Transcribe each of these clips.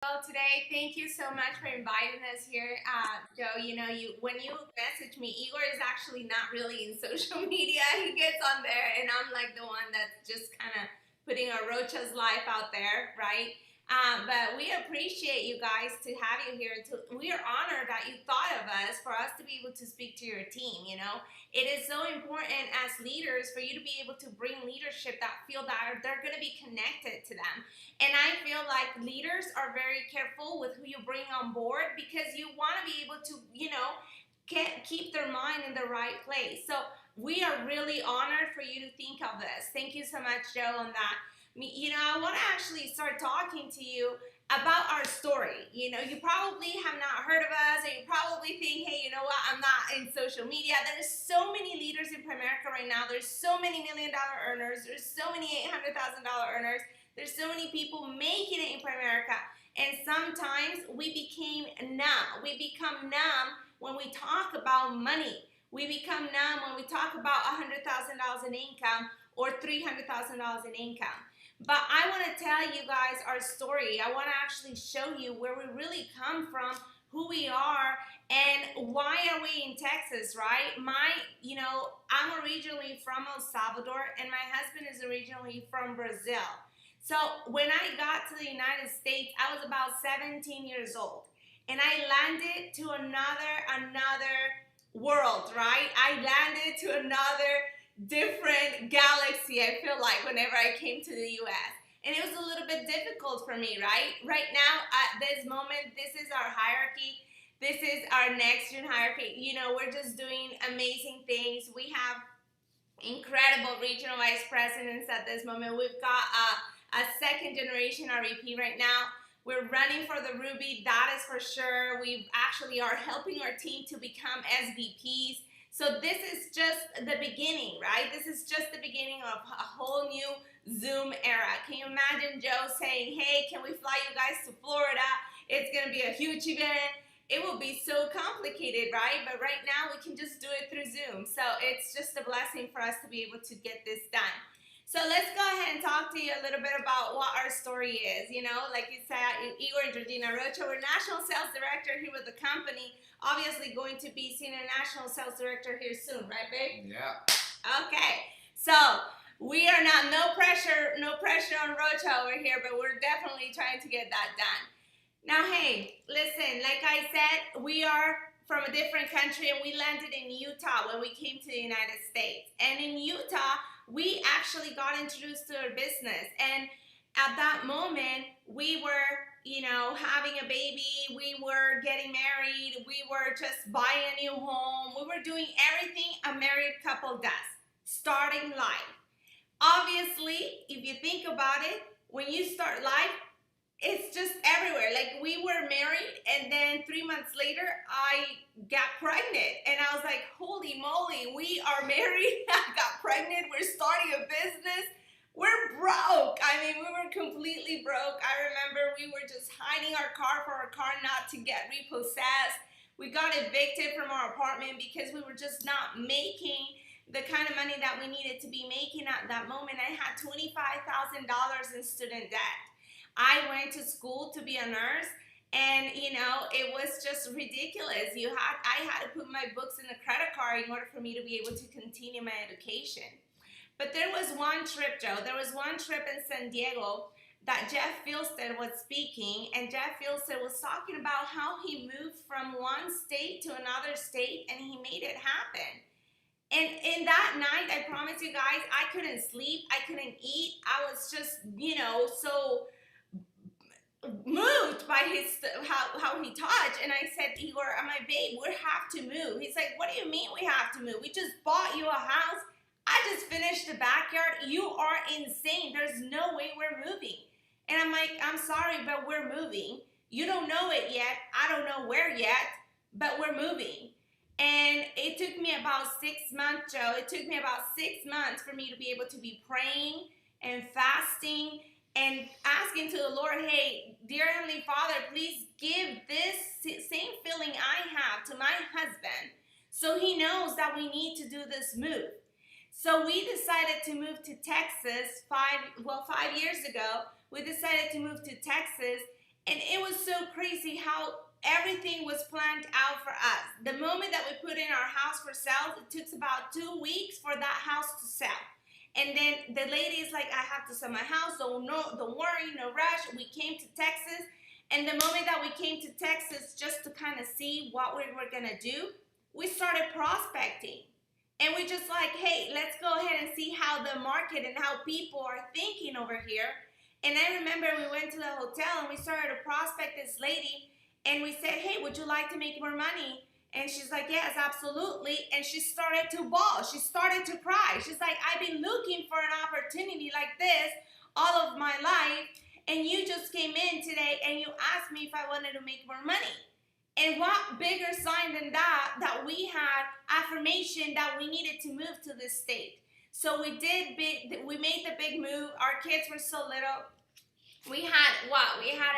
Well, today, thank you so much for inviting us here, Joe. When you message me, Igor is actually not really in social media. He gets on there, and I'm like the one that's just kind of putting a Rocha's life out there, right? But we appreciate you guys to have you here. We are honored that you thought of us for us to be able to speak to your team. It is so important as leaders for you to be able to bring leadership that feel that they're going to be connected to them. And I feel like leaders are very careful with who you bring on board because you want to be able to, keep their mind in the right place. So we are really honored for you to think of this. Thank you so much, Joe, on that. I want to actually start talking to you about our story. You probably have not heard of us, or you probably think, hey, you know what, I'm not in social media. There's so many leaders in Primerica right now. There's so many $1 million earners. There's so many $800,000 earners. There's so many people making it in Primerica. And sometimes we became numb. We become numb when we talk about money. We become numb when we talk about $100,000 in income or $300,000 in income. But I want to tell you guys our story. I want to actually show you where we really come from, who we are, and why are we in Texas, right? I'm originally from El Salvador, and my husband is originally from Brazil. So when I got to the United States, I was about 17 years old, and I landed to another world, right? I landed to another different galaxy, I feel like, whenever I came to the US. And it was a little bit difficult for me, right? Right now, at this moment, this is our hierarchy. This is our next gen hierarchy. We're just doing amazing things. We have incredible regional vice presidents at this moment. We've got a second generation RVP right now. We're running for the Ruby, that is for sure. We actually are helping our team to become SVPs. So this is just the beginning, right? This is just the beginning of a whole new Zoom era. Can you imagine Joe saying, hey, can we fly you guys to Florida? It's going to be a huge event. It will be so complicated, right? But right now we can just do it through Zoom. So it's just a blessing for us to be able to get this done. So let's go ahead and talk to you a little bit about what our story is. Like you said, Igor and Georgina Rocha, we're national sales director here with the company. Obviously going to be senior national sales director here soon, right, babe? Yeah. Okay. So we are not, no pressure on Rocha over here, but we're definitely trying to get that done. Now, hey, listen, like I said, we are from a different country, and we landed in Utah when we came to the United States. And in Utah, we actually got introduced to our business. And at that moment, we were, having a baby, we were getting married, we were just buying a new home, we were doing everything a married couple does, starting life. Obviously, if you think about it, when you start life, it's just everywhere. Like, we were married, and then 3 months later, I got pregnant. And I was like, holy moly, we are married. I got pregnant. We're starting a business. We're broke. I mean, we were completely broke. I remember we were just hiding our car for our car not to get repossessed. We got evicted from our apartment because we were just not making the kind of money that we needed to be making at that moment. I had $25,000 in student debt. I went to school to be a nurse, and it was just ridiculous. I had to put my books in the credit card in order for me to be able to continue my education. But there was one trip, Joe. There was one trip in San Diego that Jeff Fielstead was speaking, and Jeff Fielstead was talking about how he moved from one state to another state, and he made it happen. And in that night, I promise you guys, I couldn't sleep. I couldn't eat. I was just, so moved by how he touched. And I said, Igor, my babe, we have to move. He's like, what do you mean we have to move? We just bought you a house. I just finished the backyard. You are insane. There's no way we're moving. And I'm like, I'm sorry, but we're moving. You don't know it yet. I don't know where yet, but we're moving. And it took me about 6 months, Joe. It took me about 6 months for me to be able to be praying and fasting and asking to the Lord, hey, dear Heavenly Father, please give this same feeling I have to my husband so he knows that we need to do this move. So we decided to move to Texas 5 years ago. We decided to move to Texas, And it was so crazy how everything was planned out for us. The moment that we put in our house for sale, it took about 2 weeks for that house to sell. And then the lady is like, I have to sell my house, so don't worry, no rush. We came to Texas, and the moment that we came to Texas just to kind of see what we were gonna do, we started prospecting. And we just like, hey, let's go ahead and see how the market and how people are thinking over here. And I remember we went to the hotel and we started to prospect this lady, and we said, hey, would you like to make more money? And she's like, yes, absolutely. And she started to bawl. She started to cry. She's like, I've been looking for an opportunity like this all of my life, and you just came in today and you asked me if I wanted to make more money. And what bigger sign than that, that we had affirmation that we needed to move to this state. So we made the big move. Our kids were so little. We had what? We had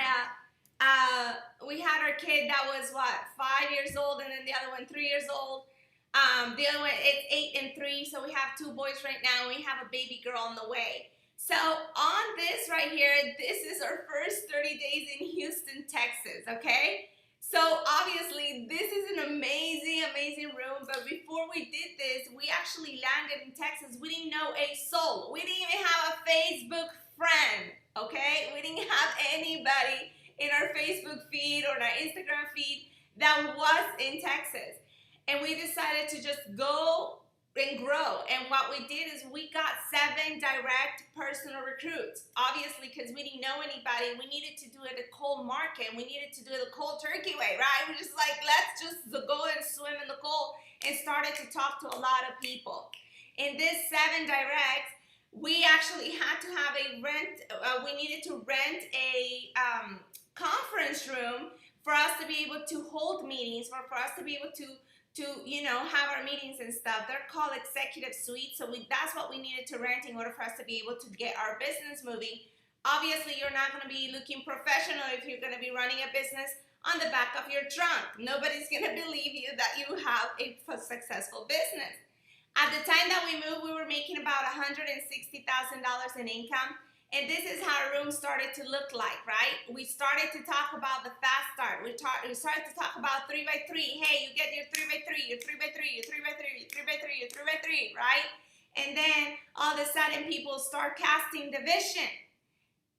our kid that was 5 years old, and then the other one 3 years old. The other one is 8 and 3. So we have 2 boys right now. And we have a baby girl on the way. So on this right here, this is our first 30 days in Houston, Texas. Okay. So obviously this is an amazing, amazing room. But before we did this, we actually landed in Texas. We didn't know a soul. We didn't even have a Facebook friend. Okay. We didn't have anybody in our Facebook feed or our Instagram feed that was in Texas. And we decided to just go and grow. And what we did is we got 7 direct personal recruits. Obviously, because we didn't know anybody, we needed to do it a cold market. We needed to do it the cold turkey way, right? We're just like, let's just go and swim in the cold, and started to talk to a lot of people. In this 7 directs, we actually had to have we needed to rent a conference room for us to be able to hold meetings, for us to be able to have our meetings and stuff. They're called executive suites. So that's what we needed to rent in order for us to be able to get our business moving. Obviously, you're not going to be looking professional if you're going to be running a business on the back of your trunk. Nobody's going to believe you that you have a successful business. At the time that we moved, we were making about $160,000 in income. And this is how a room started to look like, right? We started to talk about the fast start. We started to talk about 3x3. Hey, you get your 3x3, your 3x3, your 3x3, your 3x3, your 3x3, right? And then all of a sudden people start casting the vision.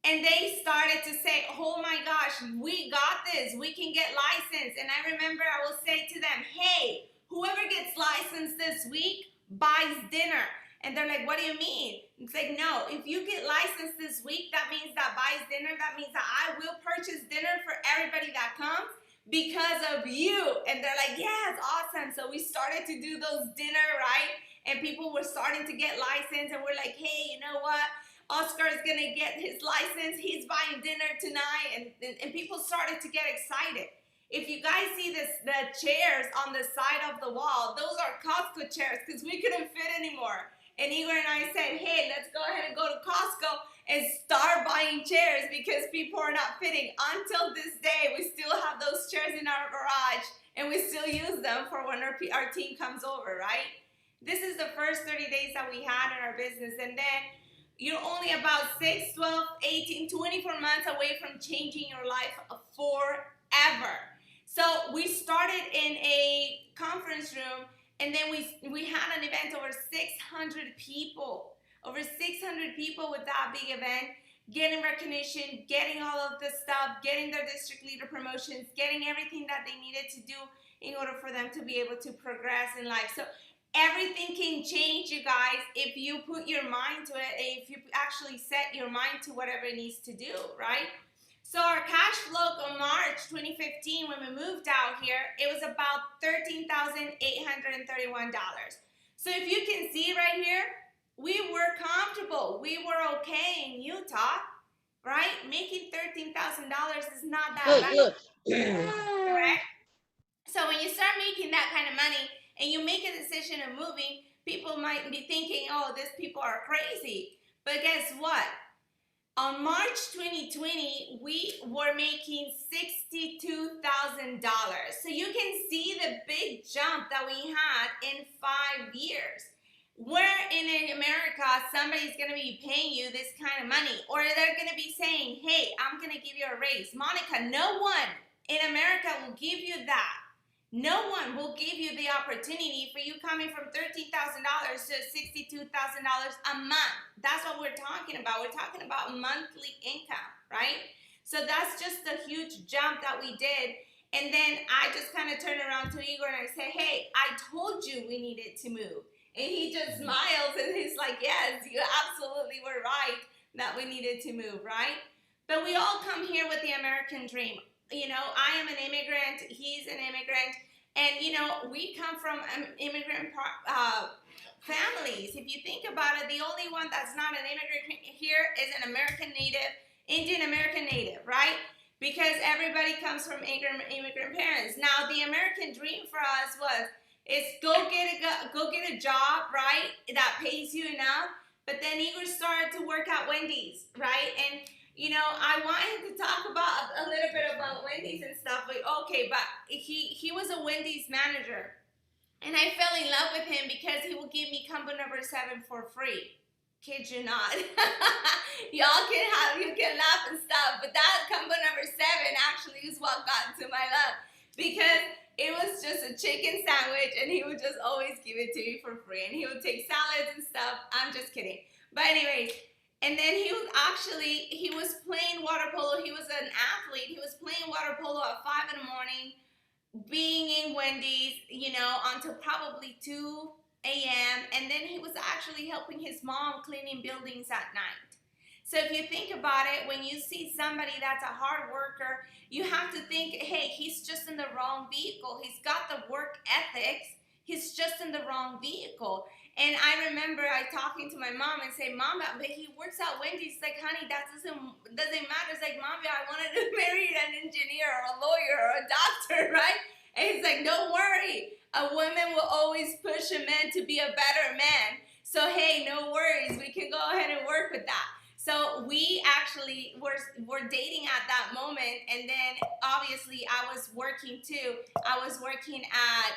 And they started to say, oh my gosh, we got this. We can get licensed. And I remember I will say to them, hey, whoever gets licensed this week buys dinner. And they're like, what do you mean? It's like, no, if you get licensed this week, that means that buys dinner. That means that I will purchase dinner for everybody that comes because of you. And they're like, yeah, it's awesome. So we started to do those dinner, right? And people were starting to get licensed. And we're like, hey, you know what? Oscar's going to get his license. He's buying dinner tonight. And people started to get excited. If you guys see the chairs on the side of the wall, those are Costco chairs because we couldn't fit anymore. And Igor and I said, hey, let's go ahead and go to Costco and start buying chairs because people are not fitting. Until this day, we still have those chairs in our garage, and we still use them for when our team comes over, right? This is the first 30 days that we had in our business. And then you're only about 6, 12, 18, 24 months away from changing your life forever. So we started in a conference room. And then we had an event over 600 people. Over 600 people with that big event, getting recognition, getting all of this stuff, getting their district leader promotions, getting everything that they needed to do in order for them to be able to progress in life. So everything can change, you guys, if you put your mind to it, if you actually set your mind to whatever it needs to do, right? So our cash flow on March 2015, when we moved out here, it was about $13,831. So if you can see right here, we were comfortable. We were okay in Utah, right? Making $13,000 is not that bad. Correct? So when you start making that kind of money and you make a decision of moving, people might be thinking, oh, these people are crazy. But guess what? On March 2020, we were making $62,000. So you can see the big jump that we had in 5 years. where in America somebody's going to be paying you this kind of money, or they're going to be saying, hey, I'm going to give you a raise. Monica, no one in America will give you that. No one will give you the opportunity for you coming from $13,000 to $62,000 a month. That's what we're talking about. We're talking about monthly income, right? So that's just a huge jump that we did. And then I just kind of turned around to Igor and I said, hey, I told you we needed to move. And he just smiles and he's like, yes, you absolutely were right that we needed to move, right? But we all come here with the American dream. You know, I am an immigrant, he's an immigrant, and you know, we come from immigrant families. If you think about it, the only one that's not an immigrant here is an American native, Indian American native, right? Because everybody comes from immigrant parents. Now, the American dream for us is go get a job, right, that pays you enough. But then Igor started to work at Wendy's, right? And you know, I wanted to talk about a little bit about Wendy's and stuff, but okay, but he was a Wendy's manager. And I fell in love with him because he would give me combo number 7 for free. Kid you not. You can laugh and stuff, but that combo number 7 actually is what got to my love. Because it was just a chicken sandwich and he would just always give it to me for free. And he would take salads and stuff. I'm just kidding. But anyways, and then he was playing water polo. He was an athlete. He was playing water polo at 5 in the morning, being in Wendy's, you know, until probably 2 a.m. And then he was actually helping his mom cleaning buildings at night. So if you think about it, when you see somebody that's a hard worker, you have to think, hey, he's just in the wrong vehicle. He's got the work ethics. He's just in the wrong vehicle. And I remember I talking to my mom and say, Mom, but he works at Wendy's. Like, honey, that doesn't matter. It's like, Mom, I wanted to marry an engineer or a lawyer or a doctor, right? And he's like, don't worry. A woman will always push a man to be a better man. So, hey, no worries. We can go ahead and work with that. So we actually were dating at that moment, and then obviously I was working too. I was working at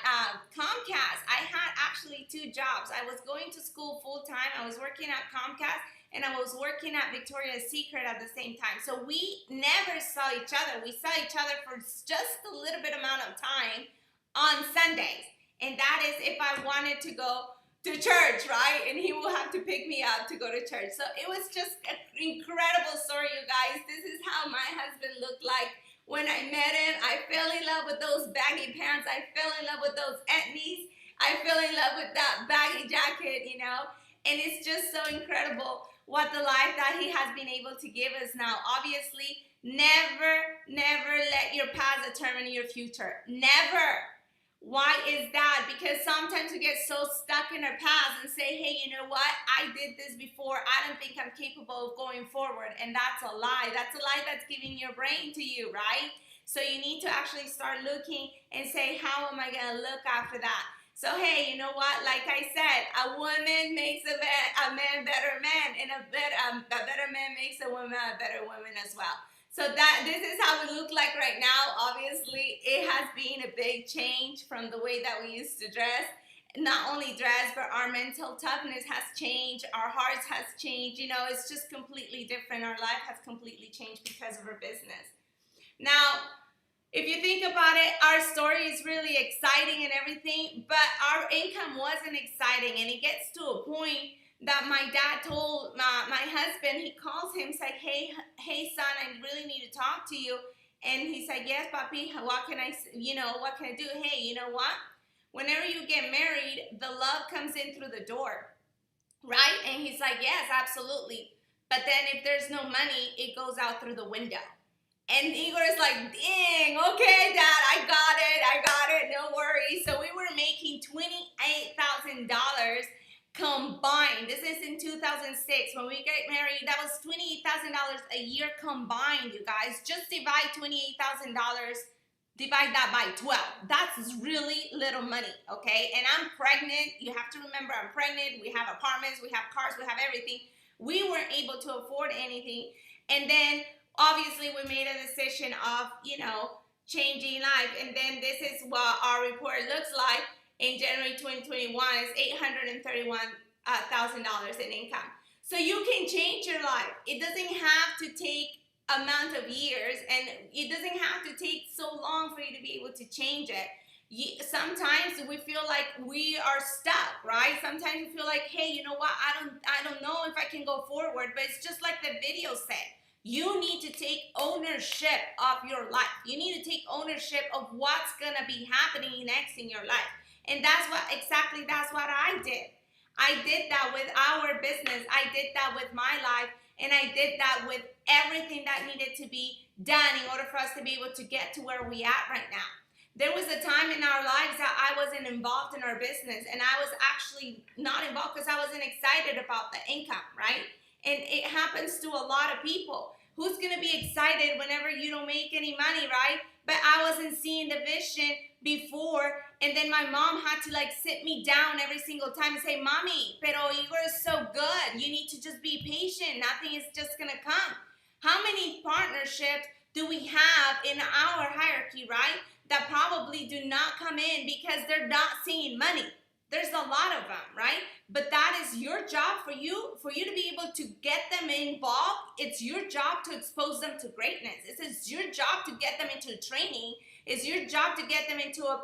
Comcast. I had actually 2 jobs. I was going to school full time. I was working at Comcast, and I was working at Victoria's Secret at the same time. So we never saw each other. We saw each other for just a little bit amount of time on Sundays, and that is if I wanted to go to church, right? And he will have to pick me up to go to church. So it was just an incredible story, you guys. This is how my husband looked like when I met him. I fell in love with those baggy pants. I fell in love with those etnies. I fell in love with that baggy jacket, you know. And it's just so incredible what the life that he has been able to give us now. Obviously, never let your past determine your future. Never. Why is that? Because sometimes we get so stuck in our past and say, hey, you know what? I did this before. I don't think I'm capable of going forward. And that's a lie. That's a lie that's giving your brain to you, right? So you need to actually start looking and say, how am I going to look after that? So, hey, you know what? Like I said, a woman makes a man better man, and a better man makes a woman a better woman as well. So this is how we look like right now. Obviously, it has been a big change from the way that we used to dress. Not only dress, but our mental toughness has changed. Our hearts has changed. You know, it's just completely different. Our life has completely changed because of our business. Now, if you think about it, our story is really exciting and everything, but our income wasn't exciting. And it gets to a point that my dad told my husband. He calls him, he's like, hey son, I really need to talk to you. And he said, yes, papi, what can I do? Hey, you know what? Whenever you get married, the love comes in through the door, right? And he's like, yes, absolutely. But then if there's no money, it goes out through the window. And Igor is like, dang, okay, Dad, I got it, no worries. So we were making $28,000 combined. This is in 2006 when we get married. That was $28,000 a year combined, you guys. Just divide $28,000, divide that by 12. That's really little money, okay? And I'm pregnant. You have to remember, I'm pregnant. We have apartments, we have cars, we have everything. We weren't able to afford anything. And then obviously we made a decision of, you know, changing life. And then this is what our report looks like. In January 2021, is $831,000 $1,000 in income. So you can change your life. It doesn't have to take amount of years, and it doesn't have to take so long for you to be able to change it. Sometimes we feel like we are stuck, right? Sometimes we feel like, hey, you know what? I don't know if I can go forward. But it's just like the video said. You need to take ownership of your life. You need to take ownership of what's gonna be happening next in your life. And that's what I did. I did that with our business. I did that with my life. And I did that with everything that needed to be done in order for us to be able to get to where we at right now. There was a time in our lives that I wasn't involved in our business, and I was actually not involved because I wasn't excited about the income, right? And it happens to a lot of people. Who's going to be excited whenever you don't make any money, right? But I wasn't seeing the vision before, and then my mom had to like sit me down every single time and say, Mommy, pero Igor is so good. You need to just be patient. Nothing is just going to come. How many partnerships do we have in our hierarchy, right? That probably do not come in because they're not seeing money. There's a lot of them, right? But that is your job for you to be able to get them involved. It's your job to expose them to greatness. It's your job to get them into training. It's your job to get them into a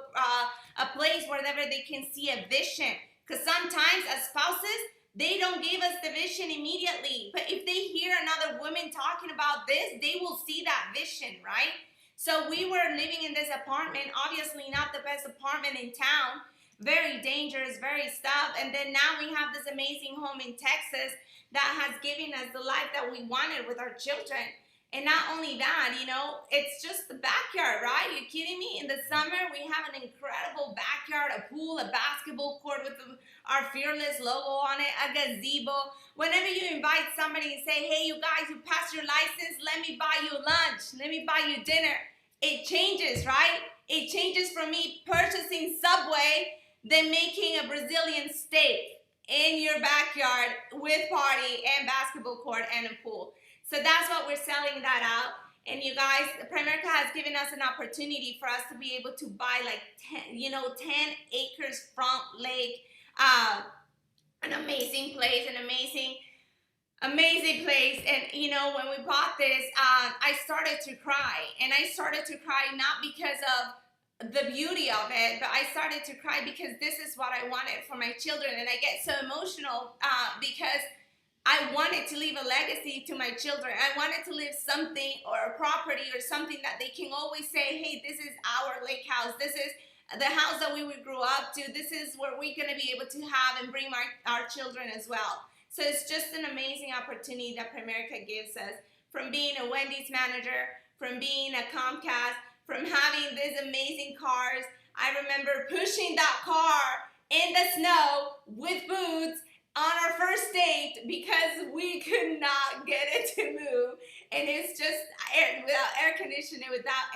place wherever they can see a vision. Because sometimes as spouses, they don't give us the vision immediately. But if they hear another woman talking about this, they will see that vision, right? So we were living in this apartment, obviously not the best apartment in town, very dangerous, very stuff. And then now we have this amazing home in Texas that has given us the life that we wanted with our children. And not only that, you know, it's just the backyard, right? Are you kidding me? In the summer, we have an incredible backyard, a pool, a basketball court with our Fearless logo on it, a gazebo. Whenever you invite somebody and say, hey, you guys, you passed your license, let me buy you lunch, let me buy you dinner. It changes, right? It changes from me purchasing Subway than making a Brazilian steak in your backyard with party and basketball court and a pool. So that's what we're selling that out. And you guys, Primerica has given us an opportunity for us to be able to buy like 10 acres front lake, an amazing place, amazing place. And you know, when we bought this, I started to cry, and I started to cry not because of the beauty of it, but I started to cry because this is what I wanted for my children. And I get so emotional because I wanted to leave a legacy to my children. I wanted to leave something or a property or something that they can always say, hey, this is our lake house. This is the house that we would grow up to. This is where we're going to be able to have and bring our children as well. So it's just an amazing opportunity that Primerica gives us, from being a Wendy's manager, from being a Comcast, from having these amazing cars. I remember pushing that car in the snow with boots on our first date because we could not get it to move. And it's just without air conditioning, without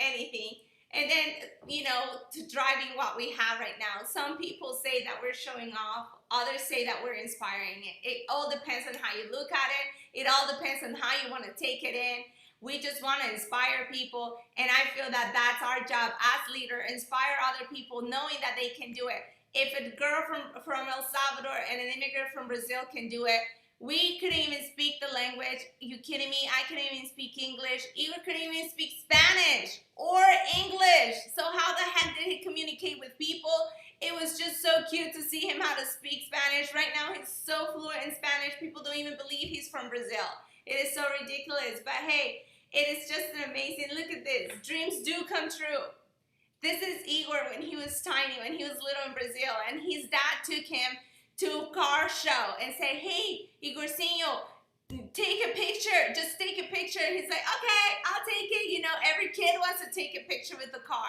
anything. And then, you know, to driving what we have right now. Some people say that we're showing off. Others say that we're inspiring it. It all depends on how you look at it. It all depends on how you want to take it in. We just want to inspire people. And I feel that that's our job as leader, inspire other people knowing that they can do it. If a girl from El Salvador and an immigrant from Brazil can do it, we couldn't even speak the language. You kidding me? I couldn't even speak English. Igor couldn't even speak Spanish or English. So how the heck did he communicate with people? It was just so cute to see him how to speak Spanish. Right now, he's so fluent in Spanish. People don't even believe he's from Brazil. It is so ridiculous. But hey, it is just an amazing. Look at this. Dreams do come true. This is Igor when he was tiny, when he was little in Brazil, and his dad took him to a car show and said, hey, Igorcinho, take a picture, just take a picture. And he's like, okay, I'll take it. You know, every kid wants to take a picture with the car.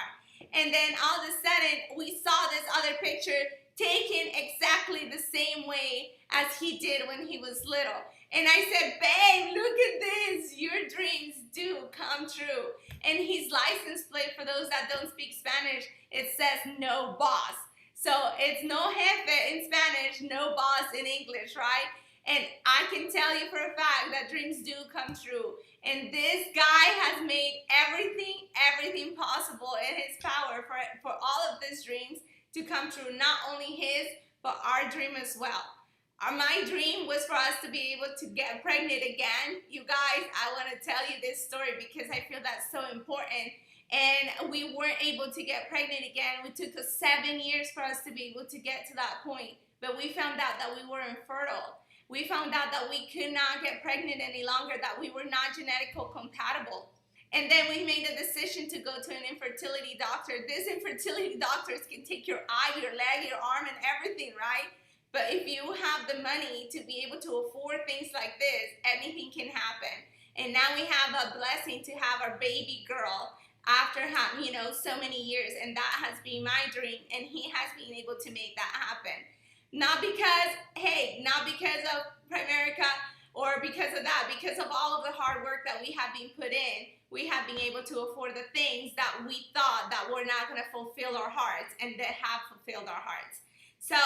And then all of a sudden, we saw this other picture taken exactly the same way as he did when he was little. And I said, babe, look at this. Your dreams do come true. And his license plate, for those that don't speak Spanish, it says no boss. So it's no jefe in Spanish, no boss in English, right? And I can tell you for a fact that dreams do come true. And this guy has made everything possible in his power for all of these dreams to come true. Not only his, but our dream as well. My dream was for us to be able to get pregnant again. You guys, I want to tell you this story because I feel that's so important. And we weren't able to get pregnant again. It took us 7 years for us to be able to get to that point. But we found out that we were infertile. We found out that we could not get pregnant any longer, that we were not genetically compatible. And then we made a decision to go to an infertility doctor. These infertility doctors can take your eye, your leg, your arm, and everything, right? But if you have the money to be able to afford things like this, anything can happen. And now we have a blessing to have our baby girl after so many years, and that has been my dream, and he has been able to make that happen. Not because of Primerica or because of that, because of all of the hard work that we have been put in, we have been able to afford the things that we thought that were not going to fulfill our hearts, and that have fulfilled our hearts. So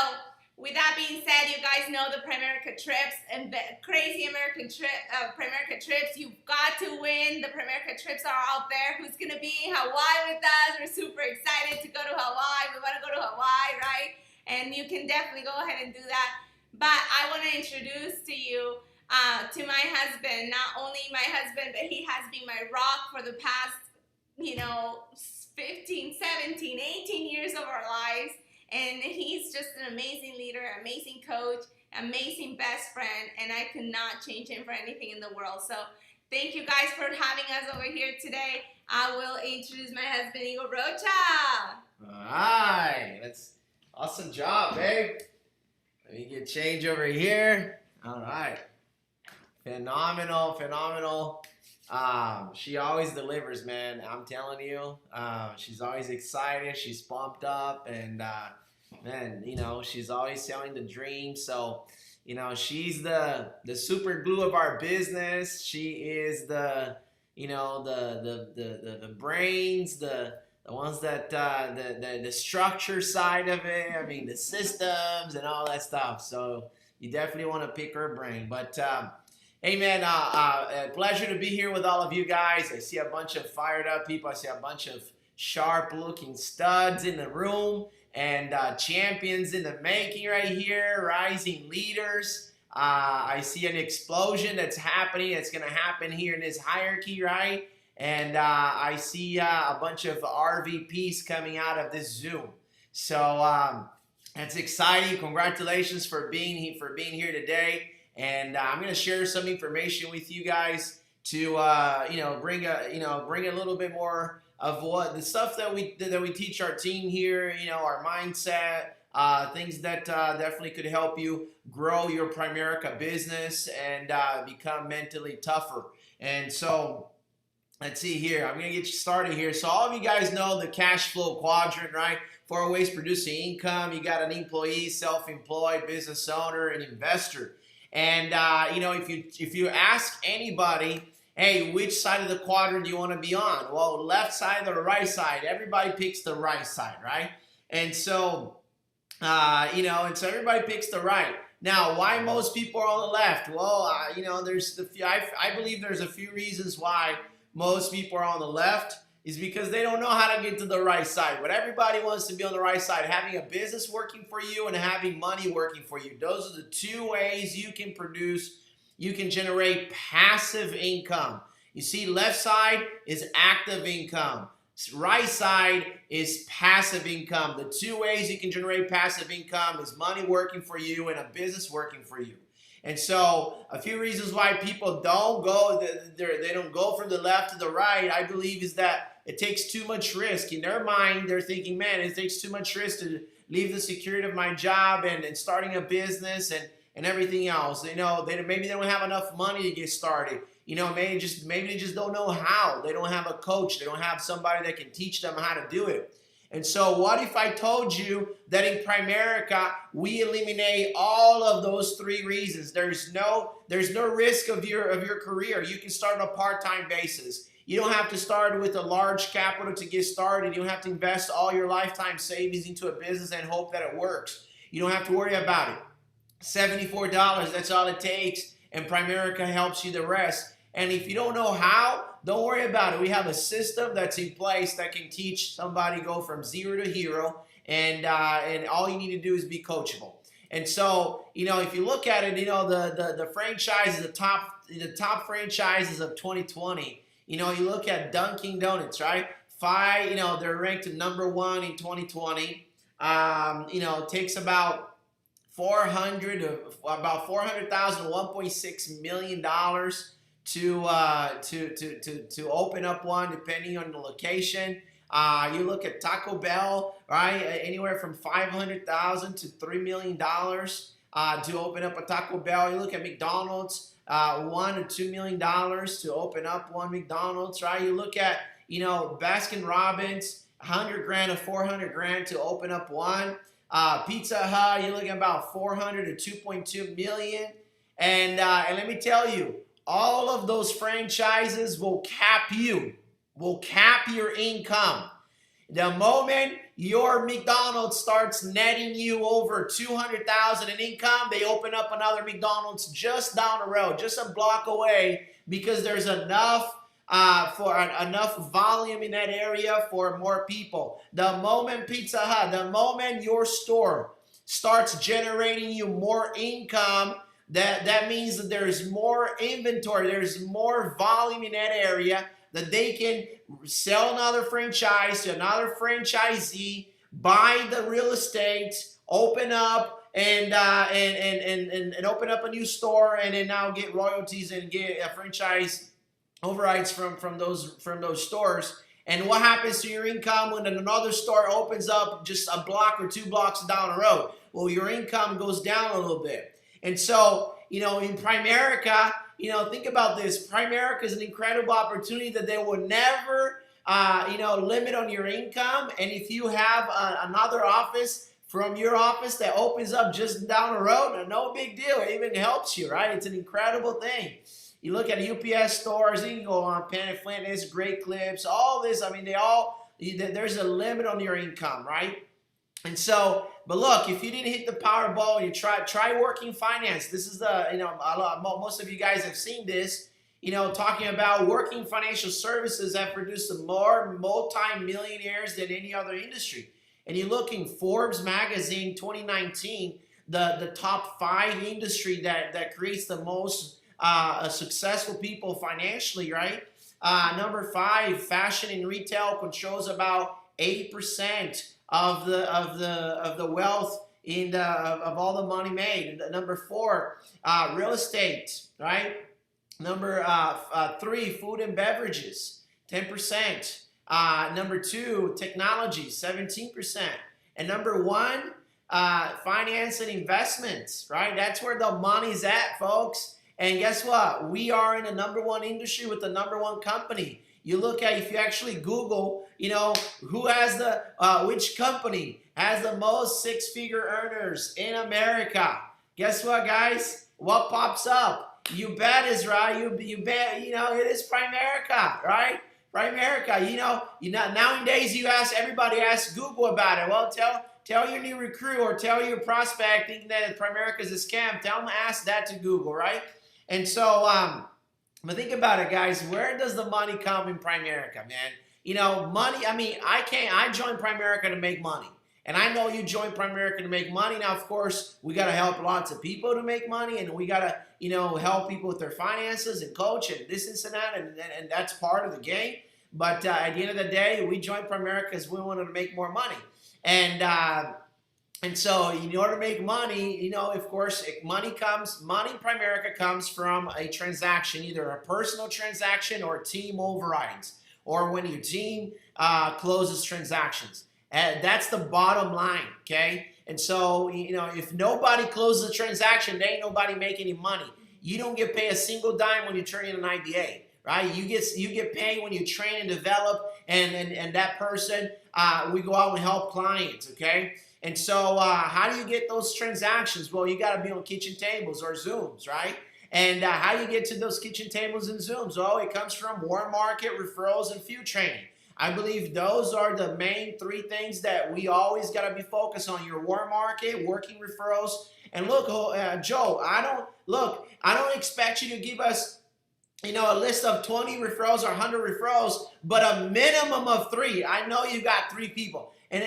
with that being said, you guys know the Primerica trips and the crazy Primerica trips. You've got to win. The Primerica trips are out there. Who's going to be in Hawaii with us? We're super excited to go to Hawaii. We want to go to Hawaii, right? And you can definitely go ahead and do that. But I want to introduce to you to my husband. Not only my husband, but he has been my rock for the past, 15, 17, 18 years of our lives. And he's just an amazing leader, amazing coach, amazing best friend, and I could not change him for anything in the world. So thank you guys for having us over here today. I will introduce my husband, Igor Rocha. All right, that's awesome job, babe. Let me get change over here. All right, phenomenal. She always delivers, man. I'm telling you, she's always excited. She's pumped up, and man, she's always selling the dream. So, she's the super glue of our business. She is the brains, the ones that the structure side of it. I mean, the systems and all that stuff. So you definitely want to pick her brain, but. Hey man, a pleasure to be here with all of you guys. I see a bunch of fired up people. I see a bunch of sharp looking studs in the room and champions in the making right here, rising leaders. I see an explosion that's happening. It's going to happen here in this hierarchy, right? And I see a bunch of RVPs coming out of this Zoom. So that's exciting. Congratulations for being here today. And I'm going to share some information with you guys to bring a little bit more of what the stuff that we teach our team here. Our mindset, things that definitely could help you grow your Primerica business and become mentally tougher. And so let's see here. I'm going to get you started here. So all of you guys know the cash flow quadrant, right? 4 ways producing income. You got an employee, self-employed, business owner, and investor. And if you ask anybody, hey, which side of the quadrant do you want to be on? Well, left side or right side? Everybody picks the right side, right? And so, and so everybody picks the right. Now, why most people are on the left? Well, I believe there's a few reasons why most people are on the left. Is because they don't know how to get to the right side. But everybody wants to be on the right side, having a business working for you and having money working for you. Those are the 2 ways you can generate passive income. You see, left side is active income. Right side is passive income. The 2 ways you can generate passive income is money working for you and a business working for you. And so a few reasons why people don't go from the left to the right, I believe, is that it takes too much risk. In their mind, they're thinking, man, it takes too much risk to leave the security of my job and starting a business and everything else. Maybe they don't have enough money to get started. Maybe they just don't know how. They don't have a coach. They don't have somebody that can teach them how to do it. And so what if I told you that in Primerica, we eliminate all of those 3 reasons? There's no risk of your career. You can start on a part-time basis. You don't have to start with a large capital to get started. You don't have to invest all your lifetime savings into a business and hope that it works. You don't have to worry about it. $74, that's all it takes, and Primerica helps you the rest. And if you don't know how, don't worry about it. We have a system that's in place that can teach somebody go from 0 to hero, and all you need to do is be coachable. And so, if you look at it, the franchises, the top franchises of 2020, you look at Dunkin' Donuts, right? They're ranked number one in 2020. Takes about 400,000, $1.6 million to open up one, depending on the location. You look at Taco Bell, right? Anywhere from 500,000 to $3 million to open up a Taco Bell. You look at McDonald's, $1 or $2 million to open up one McDonald's, right? You look at Baskin Robbins, 100 grand or 400 grand to open up one. Pizza Hut, you're looking at about 400 to 2.2 million. And let me tell you, all of those franchises will cap your income. The moment your McDonald's starts netting you over 200,000 in income, they open up another McDonald's just down the road, just a block away, because there's enough enough volume in that area for more people. The moment Pizza Hut, the moment your store starts generating you more income, that means that there's more inventory, there's more volume in that area, that they can sell another franchise to another franchisee, buy the real estate, open up and open up a new store, and then now get royalties and get a franchise overrides from those stores. And what happens to your income when another store opens up just a block or 2 blocks down the road? Well, your income goes down a little bit. And so, in Primerica, think about this. Primerica is an incredible opportunity that they will never, limit on your income. And if you have another office from your office that opens up just down the road, no big deal. It even helps you, right? It's an incredible thing. You look at UPS stores, you can go on Planet Fitness, Great Clips, all this. I mean, there's a limit on your income, right? And so, but look, if you didn't hit the Powerball, you try working finance. This is most of you guys have seen this, talking about working financial services have produced more multi-millionaires than any other industry. And you look in Forbes magazine 2019, the top 5 industry that creates the most successful people financially, right? Number 5, fashion and retail controls about 8% of the wealth of all the money made. Number 4, real estate, right? Number 3, food and beverages, 10%. Number 2, technology, 17%. And number 1, finance and investments, right? That's where the money's at, folks. And guess what? We are in the number 1 industry with the number 1 company. You look at, if you actually Google, who has which company has the most 6-figure earners in America? Guess what, guys? What pops up? You bet is right. You bet. It is Primerica, right? Primerica. Nowadays everybody asks Google about it. Well, tell your new recruit or tell your prospect thinking that Primerica is a scam. Tell them to ask that to Google, right? And so, but think about it, guys. Where does the money come in Primerica, man? Money, I joined Primerica to make money. And I know you joined Primerica to make money. Now, of course, we got to help lots of people to make money. And we got to, help people with their finances and coach and this and that. And that's part of the game. But at the end of the day, we joined Primerica because we wanted to make more money. And so in order to make money, of course, money in Primerica comes from a transaction, either a personal transaction or team overrides, or when your team closes transactions. And that's the bottom line, okay? And so, if nobody closes a transaction, there ain't nobody making any money. You don't get paid a single dime when you turn in an IBA, right? You get paid when you train and develop, and that person, we go out and help clients, okay? And so how do you get those transactions? Well, you got to be on kitchen tables or Zooms, right? And how do you get to those kitchen tables and Zooms? Well, it comes from warm market, referrals, and field training. I believe those are the main 3 things that we always got to be focused on: your warm market, working referrals. And look, Joe, I don't expect you to give us a list of 20 referrals or 100 referrals, but a minimum of 3. I know you got 3 people. And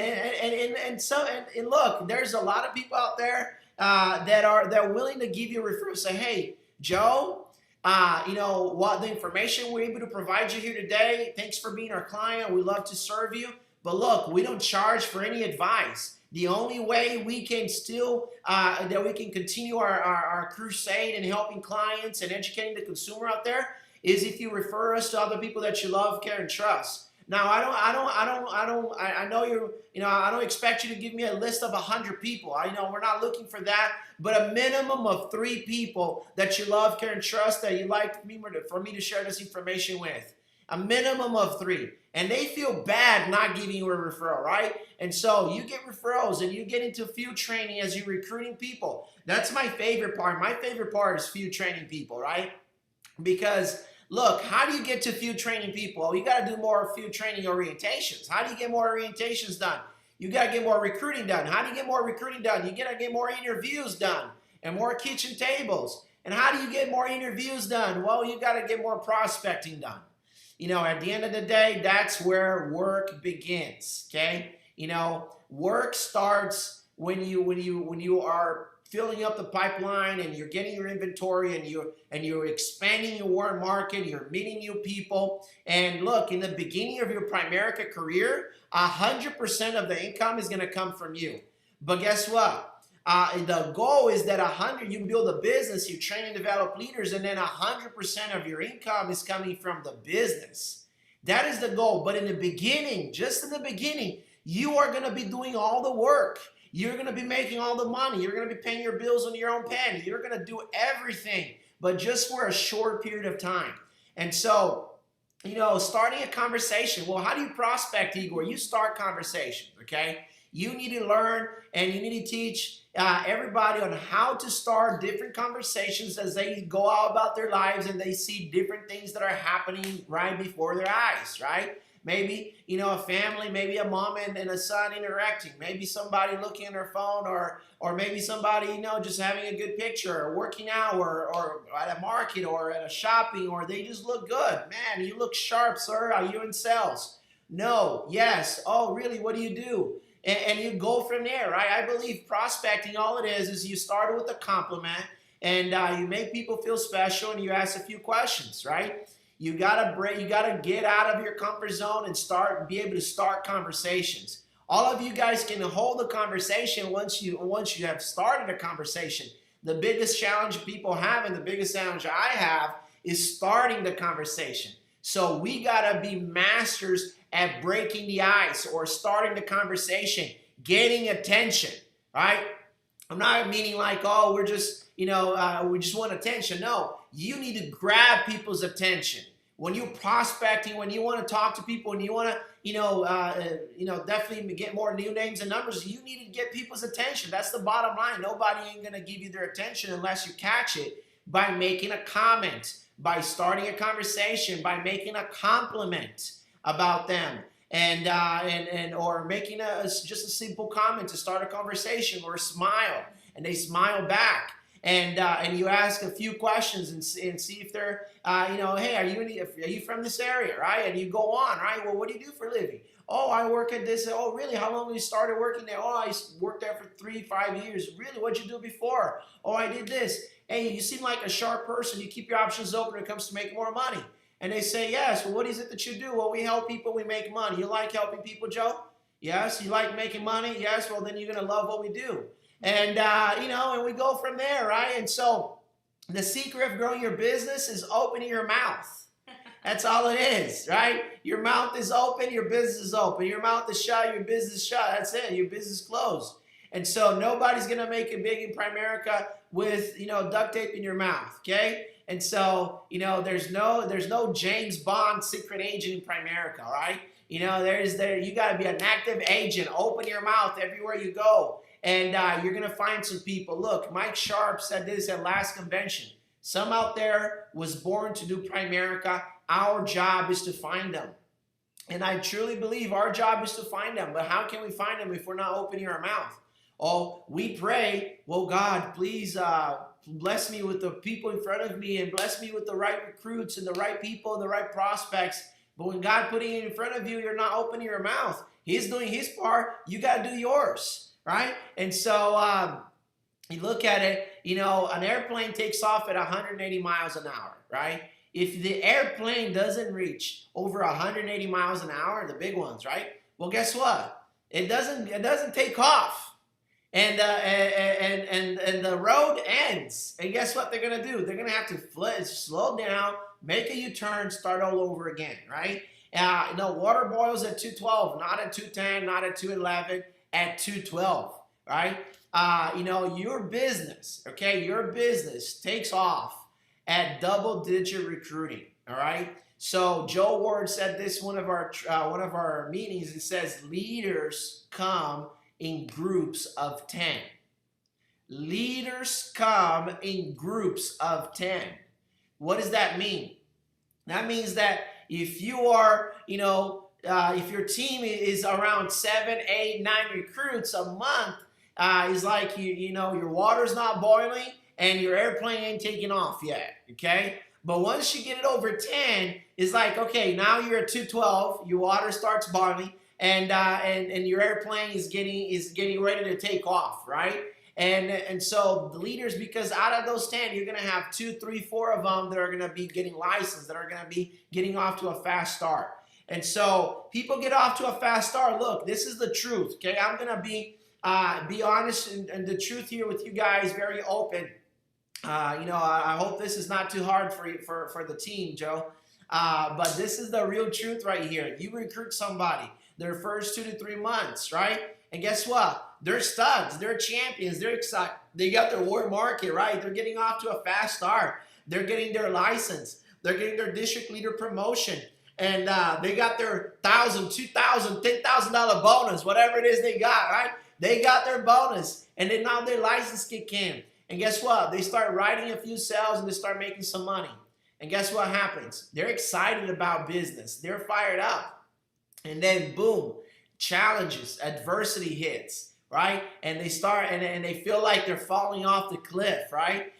look, there's a lot of people out there that are willing to give you a referral. Say, hey, Joe, what the information we're able to provide you here today. Thanks for being our client. We love to serve you. But look, we don't charge for any advice. The only way we can still that we can continue our crusade and helping clients and educating the consumer out there is if you refer us to other people that you love, care, and trust. Now, I know I don't expect you to give me a list of 100 people. I know we're not looking for that, but a minimum of 3 people that you love, care, and trust that you like for me to share this information with. A minimum of 3. And they feel bad not giving you a referral, right? And so you get referrals and you get into field training as you're recruiting people. That's my favorite part. My favorite part is field training people, right? Because look, how do you get to field training people? Well, you got to do more field training orientations. How do you get more orientations done? You got to get more recruiting done. How do you get more recruiting done? You got to get more interviews done and more kitchen tables. And how do you get more interviews done? Well, you got to get more prospecting done. At the end of the day, that's where work begins, okay? Work starts when you are filling up the pipeline and you're getting your inventory and you're expanding your market, you're meeting new people. And look, in the beginning of your Primerica career, 100% of the income is going to come from you. But guess what? The goal is that you build a business, you train and develop leaders, and then 100% of your income is coming from the business. That is the goal. But in the beginning, just in the beginning, you are going to be doing all the work. You're going to be making all the money. You're going to be paying your bills on your own pen. You're going to do everything, but just for a short period of time. And so, starting a conversation. Well, how do you prospect, Igor? You start conversations, okay? You need to learn and you need to teach everybody on how to start different conversations as they go out about their lives and they see different things that are happening right before their eyes, right? Maybe, a family, maybe a mom and a son interacting. Maybe somebody looking at their phone or maybe somebody, just having a good picture or working out or at a market or at a shopping or they just look good. Man, you look sharp, sir. Are you in sales? No. Yes. Oh, really? What do you do? And you go from there, right? I believe prospecting, all it is you start with a compliment and you make people feel special and you ask a few questions, right? You gotta get out of your comfort zone and be able to start conversations. All of you guys can hold a conversation once you have started a conversation. The biggest challenge people have and the biggest challenge I have is starting the conversation. So we gotta be masters at breaking the ice or starting the conversation, getting attention, right? I'm not meaning like, oh, we just want attention. No, you need to grab people's attention. When you're prospecting, when you want to talk to people, and you want to, definitely get more new names and numbers, you need to get people's attention. That's the bottom line. Nobody ain't going to give you their attention unless you catch it by making a comment, by starting a conversation, by making a compliment about them or making just a simple comment to start a conversation or a smile, and they smile back. And you ask a few questions and see if they're, hey, are you from this area, right? And you go on, right? Well, what do you do for a living? Oh, I work at this. Oh, really? How long have you started working there? Oh, I worked there for 3-5 years. Really? What'd you do before? Oh, I did this. Hey, you seem like a sharp person. You keep your options open when it comes to making more money. And they say, yes. Well, what is it that you do? Well, we help people. We make money. You like helping people, Joe? Yes. You like making money? Yes. Well, then you're going to love what we do. And, and we go from there, right? And so the secret of growing your business is opening your mouth. That's all it is, right? Your mouth is open, your business is open. Your mouth is shut, your business is shut. That's it. Your business is closed. And so nobody's going to make it big in Primerica with, duct tape in your mouth, okay? And so, there's no James Bond secret agent in Primerica, all right? You got to be an active agent. Open your mouth everywhere you go. And you're going to find some people. Look, Mike Sharp said this at last convention. Some out there was born to do Primerica. Our job is to find them. And I truly believe our job is to find them. But how can we find them if we're not opening our mouth? Oh, we pray, well, God, please bless me with the people in front of me and bless me with the right recruits and the right people and the right prospects. But when God putting it in front of you, you're not opening your mouth. He's doing his part. You got to do yours. Right? And so you look at it, an airplane takes off at 180 miles an hour, right? If the airplane doesn't reach over 180 miles an hour, the big ones, right? Well, guess what? It doesn't take off, and the road ends. And guess what they're gonna do? They're gonna have to slow down, make a U-turn, start all over again, right? Water boils at 212, not at 210, not at 211, at 212, right? Your business, okay, your business takes off at double-digit recruiting, all right? So Joe Ward said this one of our meetings. It says leaders come in groups of 10. Leaders come in groups of 10. What does that mean? That means that if you are, if your team is around 7, 8, 9 recruits a month, it's like your water's not boiling and your airplane ain't taking off yet. Okay, but once you get it over 10, it's like, okay, now you're at 212, your water starts boiling, and your airplane is getting ready to take off, right? And so the leaders, because out of those 10, you're gonna have 2, 3, 4 of them that are gonna be getting licensed, that are gonna be getting off to a fast start. And so people get off to a fast start. Look, this is the truth. Okay, I'm gonna be honest and the truth here with you guys, very open. I hope this is not too hard for you, for the team, Joe. But this is the real truth right here. You recruit somebody their first 2 to 3 months, right? And guess what? They're studs. They're champions. They're excited. They got their warm market, right? They're getting off to a fast start. They're getting their license. They're getting their district leader promotion. And they got their $1,000, $2,000, $10,000 bonus, whatever it is they got, right? They got their bonus. And then now their license kick in. And guess what? They start writing a few sales and they start making some money. And guess what happens? They're excited about business. They're fired up. And then boom, challenges, adversity hits, right? And they start and they feel like they're falling off the cliff, right?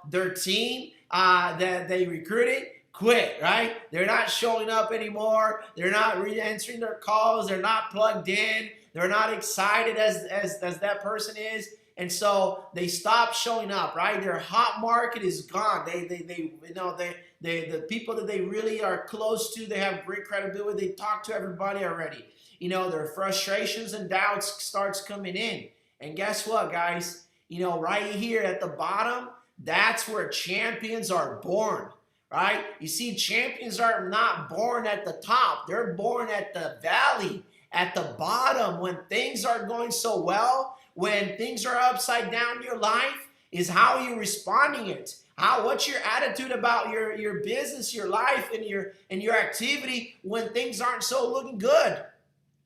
Their team that they recruited quit, right? They're not showing up anymore. They're not answering their calls. They're not plugged in. They're not excited as that person is. And so they stop showing up, right? Their hot market is gone. The people that they really are close to, they have great credibility. They talk to everybody already. Their frustrations and doubts starts coming in. And guess what, guys? Right here at the bottom, that's where champions are born, right? You see, champions are not born at the top. They're born at the valley, at the bottom, when things are going so well. When things are upside down in your life, is how you're responding it. What's your attitude about your business, your life, and your activity when things aren't so looking good?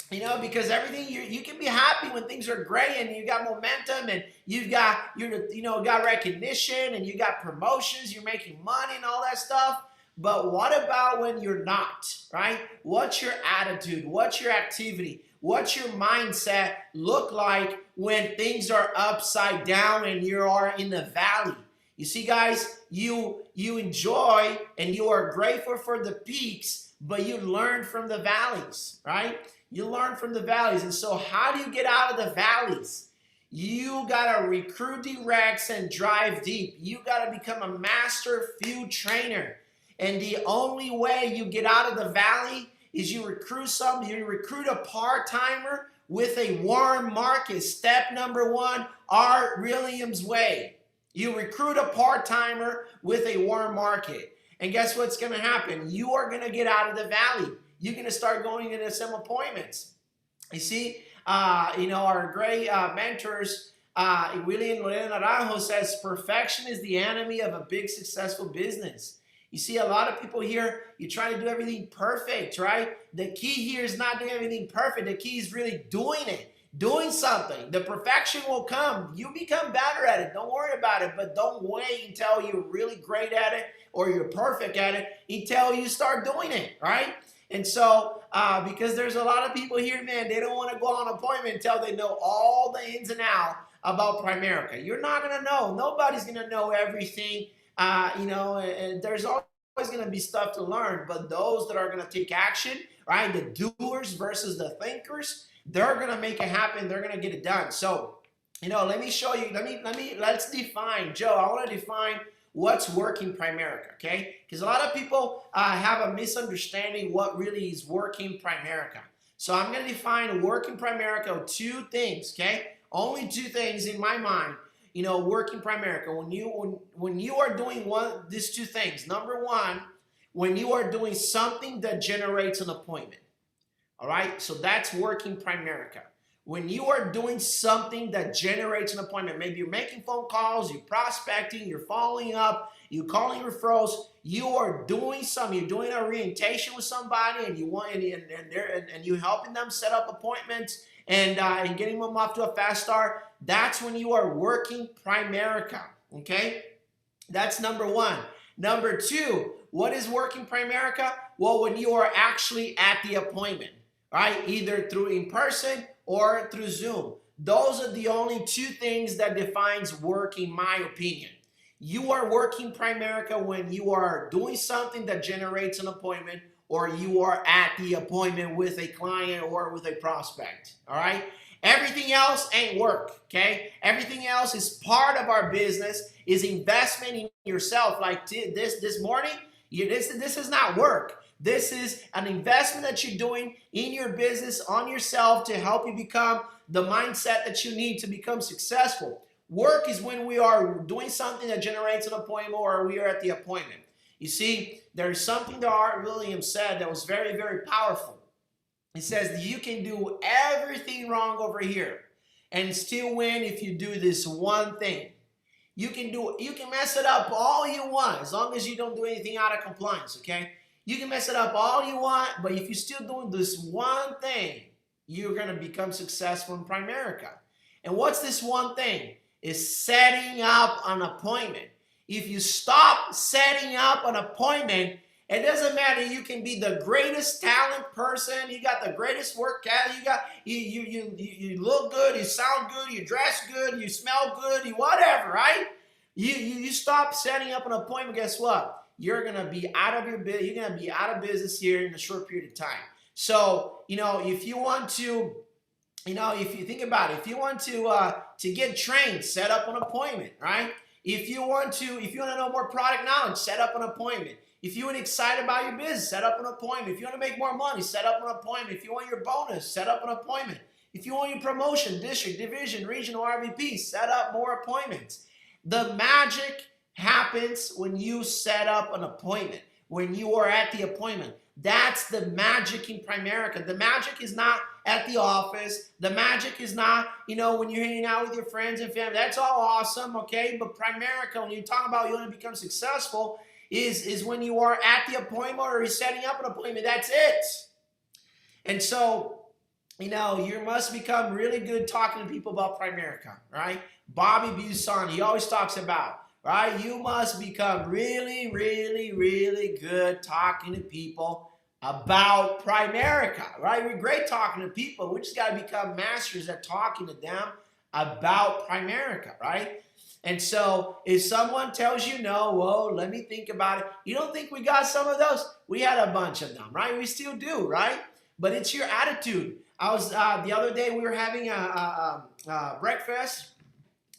Because everything you can be happy when things are great and you got momentum and you've got got recognition and you got promotions, you're making money and all that stuff. But what about when you're not, right? What's your attitude? What's your activity? What's your mindset look like when things are upside down and you are in the valley? You see, guys, you enjoy and you are grateful for the peaks, but you learn from the valleys, right? You learn from the valleys. And so how do you get out of the valleys? You got to recruit directs and drive deep. You got to become a master field trainer. And the only way you get out of the valley is you recruit a part-timer with a warm market. Step number 1, Art Williams way. You recruit a part-timer with a warm market. And guess what's going to happen? You are going to get out of the valley. You're going to start going into some appointments. You see, our great mentors, William Lorena Naranjo says, perfection is the enemy of a big successful business. You see, a lot of people here, you try to do everything perfect, right? The key here is not doing everything perfect. The key is really doing it, doing something. The perfection will come. You become better at it. Don't worry about it, but don't wait until you're really great at it or you're perfect at it until you start doing it, right? And so, because there's a lot of people here, man, they don't want to go on an appointment until they know all the ins and outs about Primerica. You're not going to know. Nobody's going to know everything. And there's always going to be stuff to learn, but those that are going to take action, right, the doers versus the thinkers, they're going to make it happen. They're going to get it done. So let me show you. Let's define, Joe. I want to define what's working Primerica, okay? Because a lot of people have a misunderstanding what really is working Primerica. So I'm going to define working Primerica with two things, okay? Only two things in my mind. Working Primerica. When you are doing these two things. Number one, when you are doing something that generates an appointment. All right, so that's working Primerica. When you are doing something that generates an appointment, maybe you're making phone calls, you're prospecting, you're following up, you're calling referrals, you are doing something, you're doing an orientation with somebody, and you're helping them set up appointments and getting them off to a fast start. That's when you are working Primerica. Okay, that's number one. Number two, what is working Primerica? Well, when you are actually at the appointment, right? Either through in person or through Zoom. Those are the only two things that defines work, in my opinion. You are working Primerica when you are doing something that generates an appointment, or you are at the appointment with a client or with a prospect. All right? Everything else ain't work, okay? Everything else is part of our business, is investment in yourself. Like this morning, this is not work. This is an investment that you're doing in your business, on yourself, to help you become the mindset that you need to become successful. Work is when we are doing something that generates an appointment, or we are at the appointment. You see, there's something that Art Williams said that was very, very powerful. He says that you can do everything wrong over here and still win if you do this one thing. You can mess it up all you want, as long as you don't do anything out of compliance, okay? You can mess it up all you want, but if you're still doing this one thing, you're going to become successful in Primerica. And what's this one thing? Is setting up an appointment. If you stop setting up an appointment, it doesn't matter. You can be the greatest talent person. You got the greatest workout. You look good. You sound good. You dress good. You smell good. You whatever, right? You stop setting up an appointment. Guess what? You're gonna be out of your business. You're gonna be out of business here in a short period of time. So if you want to, if you think about it, if you want to get trained, set up an appointment, right? If you want to know more product knowledge, set up an appointment. If you want excited about your business, set up an appointment. If you want to make more money, set up an appointment. If you want your bonus, set up an appointment. If you want your promotion, district, division, regional, RVP, set up more appointments. The magic happens when you set up an appointment, when you are at the appointment. That's the magic in Primerica. The magic is not at the office. The magic is not, when you're hanging out with your friends and family. That's all awesome, okay? But Primerica, when you talk about you want to become successful, is when you are at the appointment or you're setting up an appointment. That's it. And so, you must become really good talking to people about Primerica, right? Bobby Busan, he always talks about, right? You must become really, really, really good talking to people about Primerica, right? We're great talking to people. We just got to become masters at talking to them about Primerica, right? And so if someone tells you no, well, let me think about it. You don't think we got some of those? We had a bunch of them, right? We still do, right? But it's your attitude. I was the other day we were having a breakfast,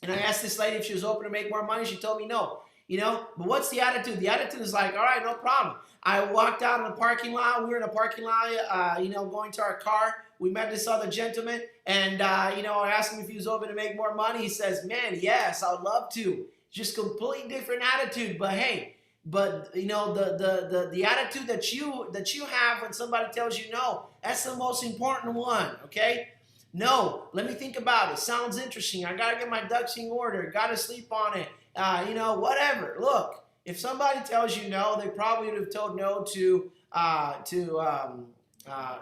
and I asked this lady if she was open to make more money. She told me no. But what's the attitude? The attitude is like, all right, no problem. I walked out in the parking lot. We were in a parking lot, going to our car. We met this other gentleman, and I asked him if he was open to make more money. He says, man, yes, I would love to. Just completely different attitude. But hey, the attitude that you have when somebody tells you no, that's the most important one, okay? No, let me think about it. Sounds interesting. I got to get my ducks in order. Got to sleep on it. Whatever. Look, if somebody tells you no, they probably would have told no to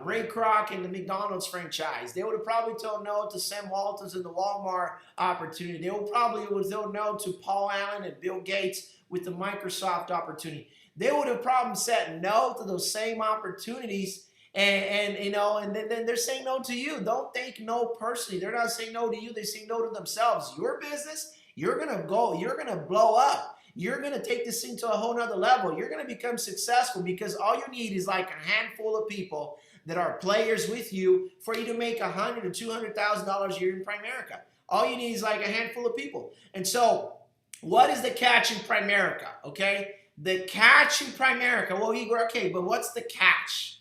Ray Kroc and the McDonald's franchise. They would have probably told no to Sam Walters and the Walmart opportunity. They would probably have told no to Paul Allen and Bill Gates with the Microsoft opportunity. They would have probably said no to those same opportunities. And then they're saying no to you. Don't think no personally. They're not saying no to you. They say no to themselves. Your business, you're going to blow up. You're going to take this thing to a whole nother level. You're going to become successful because all you need is like a handful of people that are players with you for you to make $100,000 to $200,000 a year in Primerica. All you need is like a handful of people. And so, what is the catch in Primerica? Okay, the catch in Primerica. Well, Igor, okay, but what's the catch?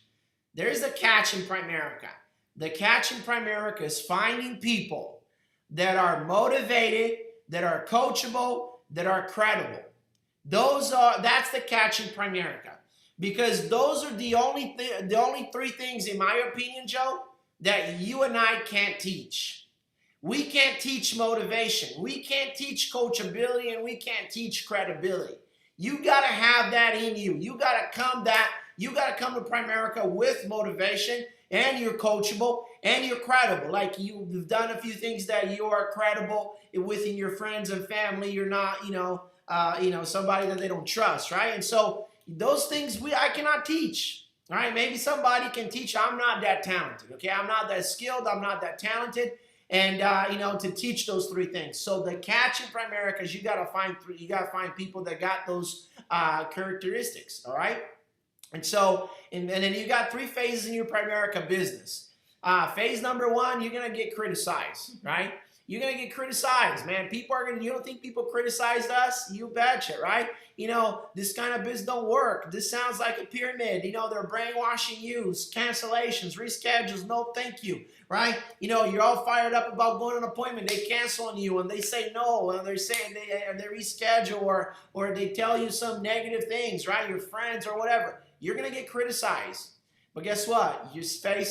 There's a catch in Primerica. The catch in Primerica is finding people that are motivated, that are coachable, that are credible. That's the catch in Primerica. Because those are the only three things, in my opinion, Joe, that you and I can't teach. We can't teach motivation. We can't teach coachability, and we can't teach credibility. You gotta have that in you. You gotta come to Primerica with motivation, and you're coachable, and you're credible. Like, you've done a few things that you are credible within your friends and family. You're not, somebody that they don't trust, right? And so those things I cannot teach. All right, maybe somebody can teach. I'm not that talented. Okay, I'm not that skilled. I'm not that talented, and to teach those three things. So the catch in Primerica is you gotta find people that got those characteristics. All right, and so and then you got three phases in your Primerica business. Phase number one, you're gonna get criticized, right? You're going to get criticized, man. You don't think people criticized us? You betcha, right? This kind of business don't work. This sounds like a pyramid. They're brainwashing you. Cancellations, reschedules, no thank you, right? You're all fired up about going on an appointment. They cancel on you and they say no, and they reschedule or they tell you some negative things, right? Your friends or whatever. You're going to get criticized. But guess what?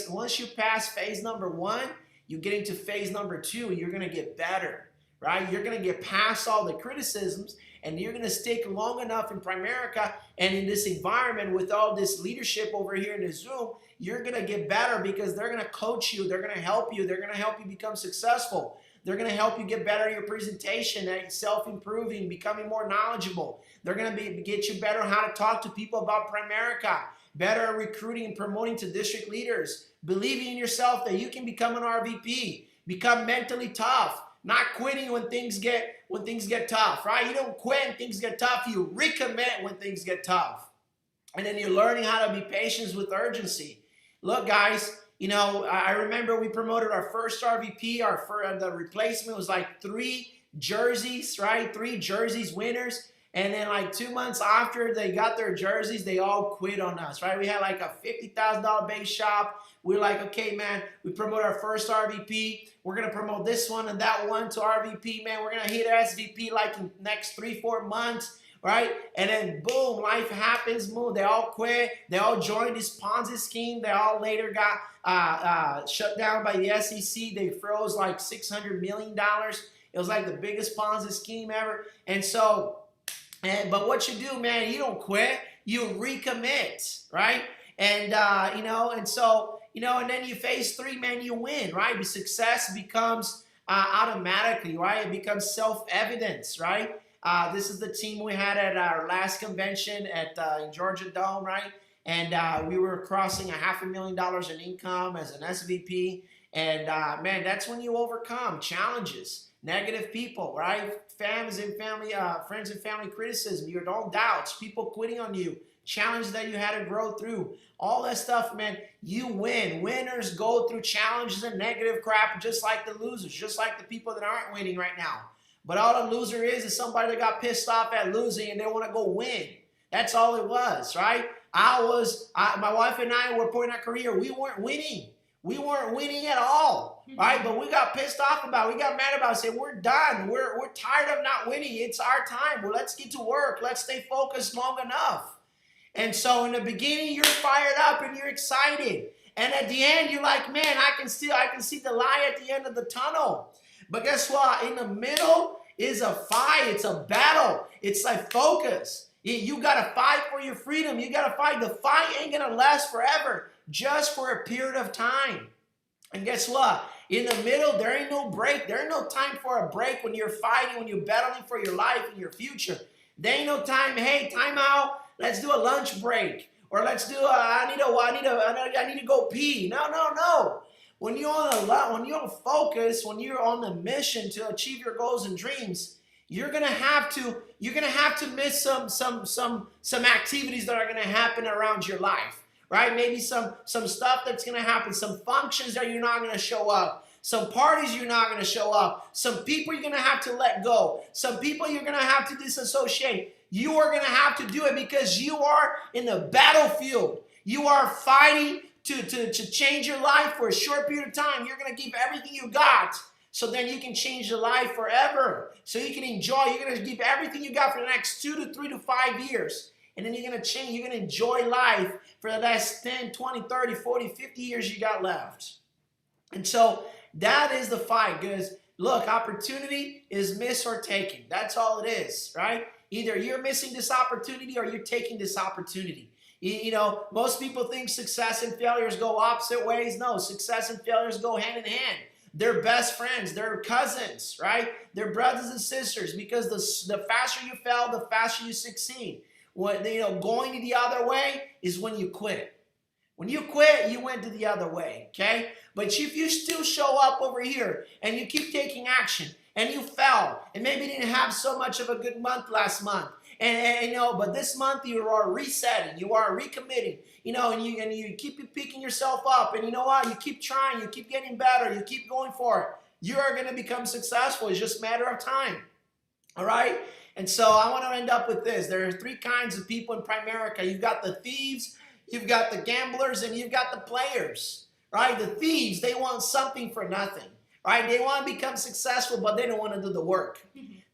Once you pass phase number one, you get into phase number two, you're going to get better, right? You're going to get past all the criticisms, and you're going to stick long enough in Primerica and in this environment with all this leadership over here in the Zoom. You're going to get better because they're going to coach you. They're going to help you. They're going to help you become successful. They're going to help you get better at your presentation, at self-improving, becoming more knowledgeable. They're going to get you better how to talk to people about Primerica, better at recruiting and promoting to district leaders, believing in yourself that you can become an RVP, become mentally tough, not quitting when things get tough, right? You don't quit when things get tough. You recommit when things get tough. And then you're learning how to be patient with urgency. Look, guys, I remember we promoted our first RVP. The replacement was like 3 jerseys, right? 3 jerseys winners. And then like 2 months after they got their jerseys, they all quit on us, right? We had like a $50,000 base shop. We're like, okay, man, we promote our first RVP. We're going to promote this one and that one to RVP, man. We're going to hit SVP like in the next 3-4 months, right? And then boom, life happens. Boom, they all quit. They all joined this Ponzi scheme. They all later got shut down by the SEC. They froze like $600 million. It was like the biggest Ponzi scheme ever. And so, but what you do, man, you don't quit. You recommit, right? And, and so, and then you phase 3, man, you win, right? The success becomes automatically, right? It becomes self-evidence, right? This is the team we had at our last convention at Georgia Dome, right? And we were crossing $500,000 in income as an SVP. And, man, that's when you overcome challenges, negative people, right? Friends and family criticism, your own doubts, people quitting on you, challenges that you had to grow through, all that stuff, man. You win. Winners go through challenges and negative crap just like the losers, just like the people that aren't winning right now. But all a loser is somebody that got pissed off at losing and they want to go win. That's all it was, right? My wife and I were point in our career. We weren't winning. We weren't winning at all, right? But we got pissed off about it. We got mad about it. Said, we're done. We're tired of not winning. It's our time. Well, let's get to work. Let's stay focused long enough. And so in the beginning, you're fired up and you're excited. And at the end, you're like, man, I can see the light at the end of the tunnel. But guess what? In the middle is a fight. It's a battle. It's like focus. You got to fight for your freedom. You got to fight. The fight ain't going to last forever, just for a period of time. And guess what? In the middle, there ain't no break. There ain't no time for a break when you're fighting, when you're battling for your life and your future. There ain't no time, hey, time out. Let's do a lunch break. Or let's do I need to go pee. No. When you're on focus, when you're on the mission to achieve your goals and dreams, you're gonna have to miss some activities that are gonna happen around your life, right? Maybe some stuff that's gonna happen, some functions that you're not gonna show up, Some parties you're not going to show up. Some people you're going to have to let go. Some people you're going to have to disassociate. You are going to have to do it because you are in the battlefield. You are fighting to change your life for a short period of time. You're going to give everything you got so then you can change your life forever. So you can enjoy. You're going to give everything you got for the next 2 to 3 to 5 years. And then you're going to change. You're going to enjoy life for the last 10, 20, 30, 40, 50 years you got left. And so that is the fight, because look, opportunity is miss or taken. That's all it is, right? Either you're missing this opportunity or you're taking this opportunity. You know, most people think success and failures go opposite ways. No, success and failures go hand in hand. They're best friends. They're cousins, right? They're brothers and sisters, because the faster you fail, the faster you succeed. When, you know, going the other way is when you quit. When you quit, you went to the other way, okay? But if you still show up over here and you keep taking action and you fell and maybe didn't have so much of a good month last month, and you know, but this month you are resetting, you are recommitting, you know, and you keep picking yourself up, and you know what? You keep trying, you keep getting better, you keep going for it. You are going to become successful. It's just a matter of time, all right? And so I want to end up with this. There are 3 kinds of people in Primerica. You've got the thieves, you've got the gamblers, and you've got the players, right? The thieves, they want something for nothing, right? They want to become successful, but they don't want to do the work.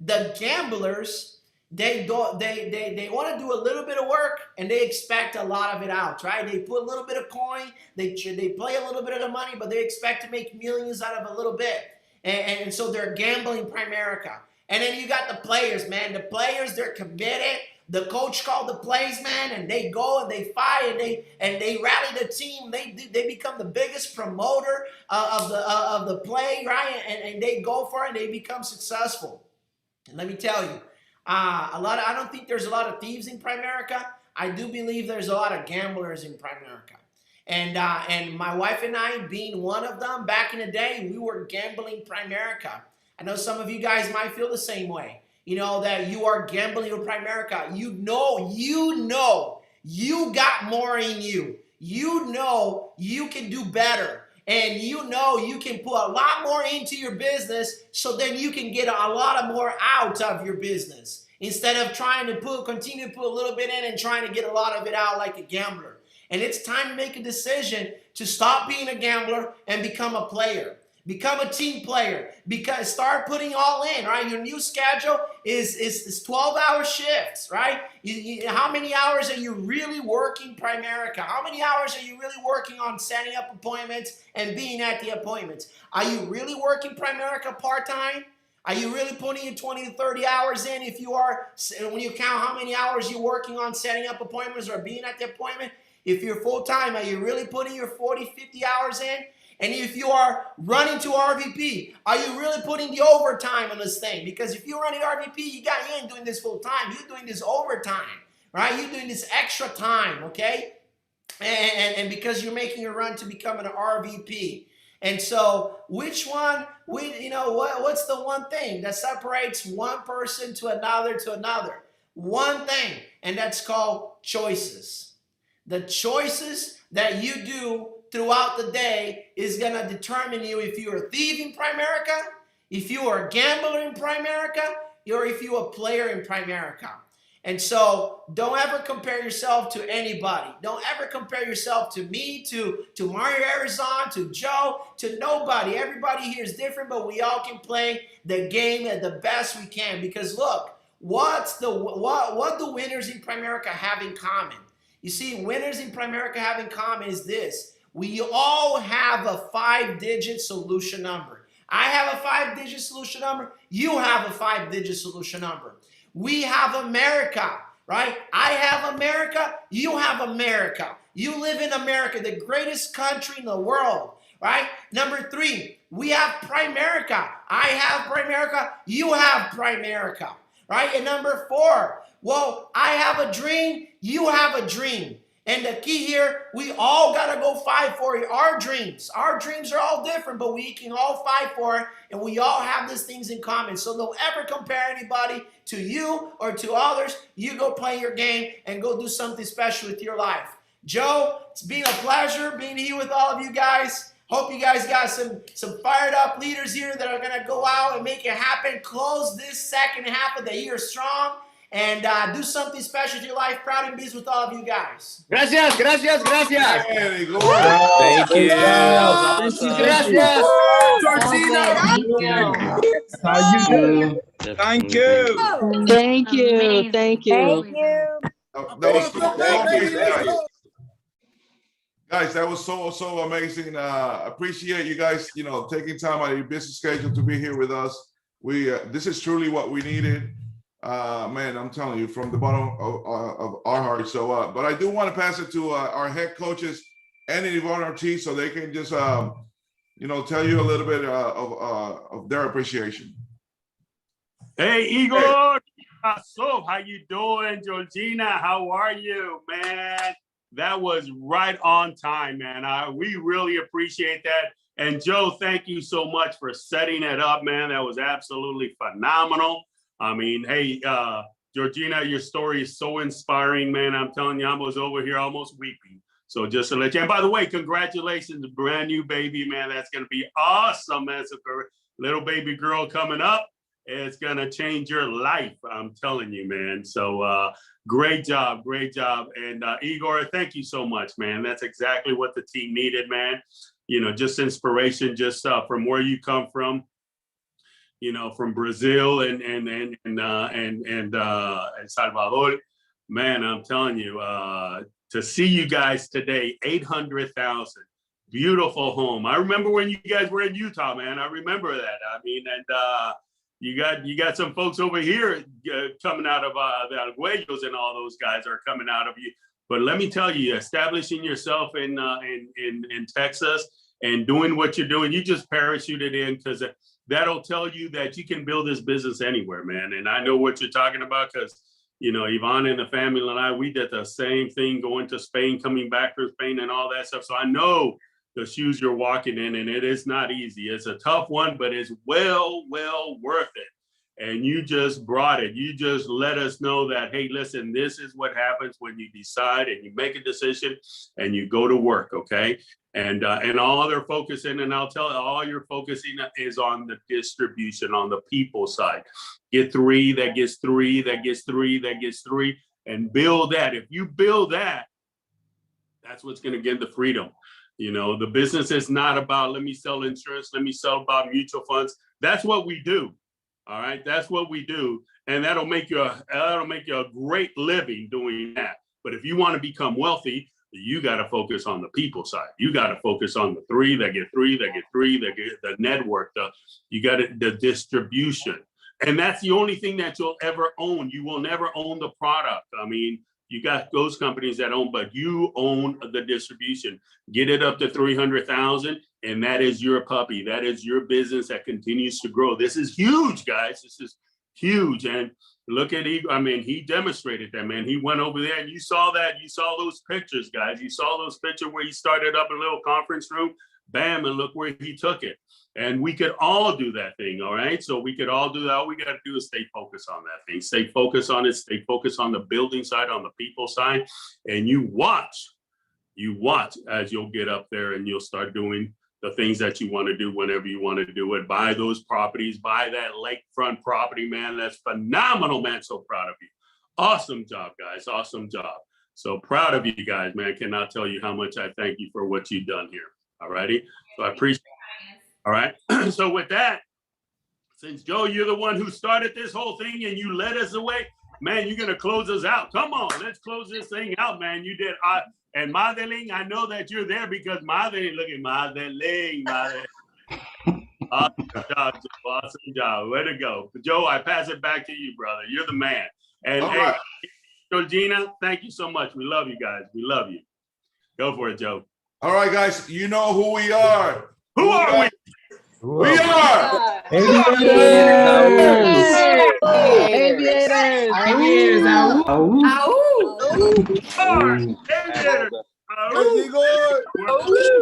The gamblers, they want to do a little bit of work, and they expect a lot of it out, right? They put a little bit of coin, they play a little bit of the money, but they expect to make millions out of a little bit. And so they're gambling Primerica. And then you got the players, man. The players, they're committed. The coach called the plays, man, and they go and they fight and they rally the team. They become the biggest promoter of the play, right? And they go for it and they become successful. And let me tell you, I don't think there's a lot of thieves in Primerica. I do believe there's a lot of gamblers in Primerica. And my wife and I, being one of them, back in the day, we were gambling Primerica. I know some of you guys might feel the same way. You know, that you are gambling with Primerica. You know, you got more in you. You know you can do better. And you know you can put a lot more into your business, so then you can get a lot of more out of your business. Instead of trying to continue to put a little bit in and trying to get a lot of it out like a gambler. And it's time to make a decision to stop being a gambler and become a player. Become a team player. Start putting all in, right? Your new schedule is 12-hour shifts, right? How many hours are you really working Primerica? How many hours are you really working on setting up appointments and being at the appointments? Are you really working Primerica part-time? Are you really putting in 20 to 30 hours in? If you are, when you count how many hours you're working on setting up appointments or being at the appointment, if you're full-time, are you really putting your 40, 50 hours in? And if you are running to RVP, are you really putting the overtime on this thing? Because if you're running RVP, you ain't doing this full time. You're doing this overtime, right? You're doing this extra time, okay? And because you're making a run to become an RVP. And so which one, what's the one thing that separates one person to another? One thing, and that's called choices. The choices that you do throughout the day is going to determine you if you're a thief in Primerica, if you are a gambler in Primerica, or if you're a player in Primerica. And so don't ever compare yourself to anybody. Don't ever compare yourself to me, to Mario Arizon, to Joe, to nobody. Everybody here is different, but we all can play the game at the best we can. Because look, what do winners in Primerica have in common? You see, winners in Primerica have in common is this. We all have a 5-digit solution number. I have a 5-digit solution number. You have a 5-digit solution number. We have America, right? I have America. You have America. You live in America, the greatest country in the world, right? Number 3, we have Primerica. I have Primerica. You have Primerica, right? And number 4, well, I have a dream. You have a dream. And the key here, we all got to go fight for our dreams. Our dreams are all different, but we can all fight for it, and we all have these things in common. So don't ever compare anybody to you or to others. You go play your game and go do something special with your life. Joe, it's been a pleasure being here with all of you guys. Hope you guys got some fired up leaders here that are gonna go out and make it happen. Close this second half of the year strong and do something special to your life. Proud and busy with all of you guys. Gracias. Very good. Thank you. Gracias. Georgina. How you doing? Thank you. Thank you. Thank you. That was so amazing, guys. That was so amazing. Appreciate you guys, taking time out of your busy schedule to be here with us. This is truly what we needed. Man, I'm telling you, from the bottom of our hearts. So, but I do want to pass it to our head coaches, Andy and Yvonne Ortiz, so they can just, tell you a little bit of their appreciation. Hey, Igor. So, how you doing? Georgina, how are you, man? That was right on time, man. We really appreciate that. And Joe, thank you so much for setting it up, man. That was absolutely phenomenal. I mean, hey, Georgina, your story is so inspiring, man. I'm telling you, I was over here almost weeping. So just to let you, and by the way, congratulations, brand new baby, man. That's going to be awesome. As a little baby girl coming up. It's going to change your life. I'm telling you, man. So great job. And Igor, thank you so much, man. That's exactly what the team needed, man. Just inspiration, just from where you come from. From Brazil and Salvador, man, I'm telling you, to see you guys today, 800,000, beautiful home. I remember when you guys were in Utah, man. I remember that. I mean, and you got some folks over here coming out of the Arguellos, and all those guys are coming out of you. But let me tell you, establishing yourself in Texas and doing what you're doing, you just parachuted in, because that'll tell you that you can build this business anywhere, man. And I know what you're talking about, because, Yvonne and the family and I, we did the same thing, going to Spain, coming back from Spain and all that stuff. So I know the shoes you're walking in, and it is not easy. It's a tough one, but it's well worth it. And you just brought it. You just let us know that, hey, listen, this is what happens when you decide and you make a decision and you go to work, okay? And all they're focusing, and I'll tell you, all you're focusing is on the distribution, on the people side. Get 3, that gets 3, that gets 3, that gets 3, and build that. If you build that, that's what's going to get the freedom. The business is not about, let me sell insurance, let me sell about mutual funds. That's what we do. All right. That's what we do. And that'll make you a great living doing that. But if you want to become wealthy, you got to focus on the people side. You got to focus on the 3 that get 3, that get 3, that get the network, the distribution. And that's the only thing that you'll ever own. You will never own the product. I mean, you got those companies that own, but you own the distribution. Get it up to 300,000, and that is your puppy. That is your business that continues to grow. This is huge, guys. This is huge. And look at Igor. I mean, he demonstrated that, man. He went over there, and you saw that. You saw those pictures, guys. You saw those pictures where he started up a little conference room. Bam, and look where he took it. And we could all do that thing, all right? So we could all do that. All we got to do is stay focused on that thing. Stay focused on it. Stay focused on the building side, on the people side. And you watch as you'll get up there and you'll start doing the things that you want to do whenever you want to do it. Buy those properties. Buy that lakefront property, man. That's phenomenal, man. So proud of you. Awesome job, guys. Awesome job. So proud of you guys, man. I cannot tell you how much I thank you for what you've done here. All righty. So I appreciate it. All right. So with that, since Joe, you're the one who started this whole thing and you led us away, man, you're going to close us out. Come on, let's close this thing out, man. You did. And Madeline, I know that you're there because Madeline, look at Madeline. Awesome job, Joe. Awesome job. Way to go. Joe, I pass it back to you, brother. You're the man. And hey, Georgina, thank you so much. We love you guys. We love you. Go for it, Joe. All right, guys, you know who we are. Who are we? We are Aviators. Have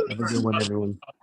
a good one, everyone.